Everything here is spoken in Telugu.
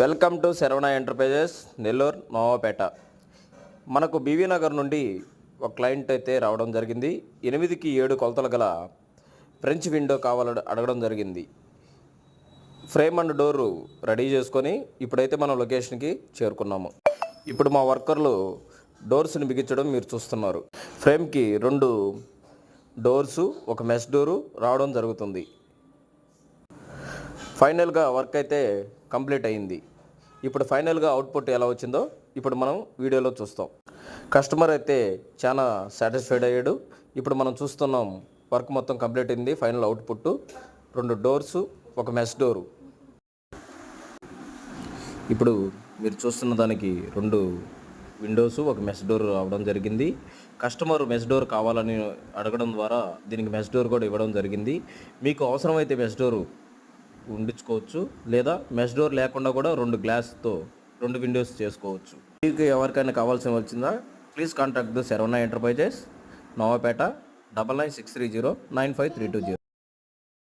Welcome to Saravana enterprises Nellore Navapeta. మనకు బీవీ నగర్ నుండి ఒక క్లయింట్ అయితే రావడం జరిగింది. 8కి 7 కొలతలు గల ఫ్రెంచ్ విండో కావాలని అడగడం జరిగింది. ఫ్రేమ్ అండ్ డోరు రెడీ చేసుకొని ఇప్పుడైతే మనం లొకేషన్కి చేరుకున్నాము. ఇప్పుడు మా వర్కర్లు డోర్స్ని బిగించడం మీరు చూస్తున్నారు. ఫ్రేమ్కి 2 డోర్సు, ఒక మెష్ డోరు రావడం జరుగుతుంది. ఫైనల్గా వర్క్ అయితే కంప్లీట్ అయింది. ఇప్పుడు ఫైనల్గా అవుట్పుట్ ఎలా వచ్చిందో ఇప్పుడు మనం వీడియోలో చూస్తాం. కస్టమర్ అయితే చాలా సాటిస్ఫైడ్ అయ్యాడు. ఇప్పుడు మనం చూస్తున్నాం వర్క్ మొత్తం కంప్లీట్ అయింది. ఫైనల్ అవుట్పుట్ 2 డోర్సు, ఒక మెష్ డోరు. ఇప్పుడు మీరు చూస్తున్న దానికి 2 విండోస్, ఒక మెష్ డోర్ రావడం జరిగింది. కస్టమర్ మెష్ డోర్ కావాలని అడగడం ద్వారా దీనికి మెష్ డోర్ కూడా ఇవ్వడం జరిగింది. మీకు అవసరమైతే మెష్ డోరు ఉండించుకోవచ్చు, లేదా మెష్ డోర్ లేకుండా కూడా 2 గ్లాస్తో 2 విండోస్ చేసుకోవచ్చు. మీకు ఎవరికైనా కావాల్సి వచ్చిందా, please contact the Saravana enterprises, Navapeta 9963095320.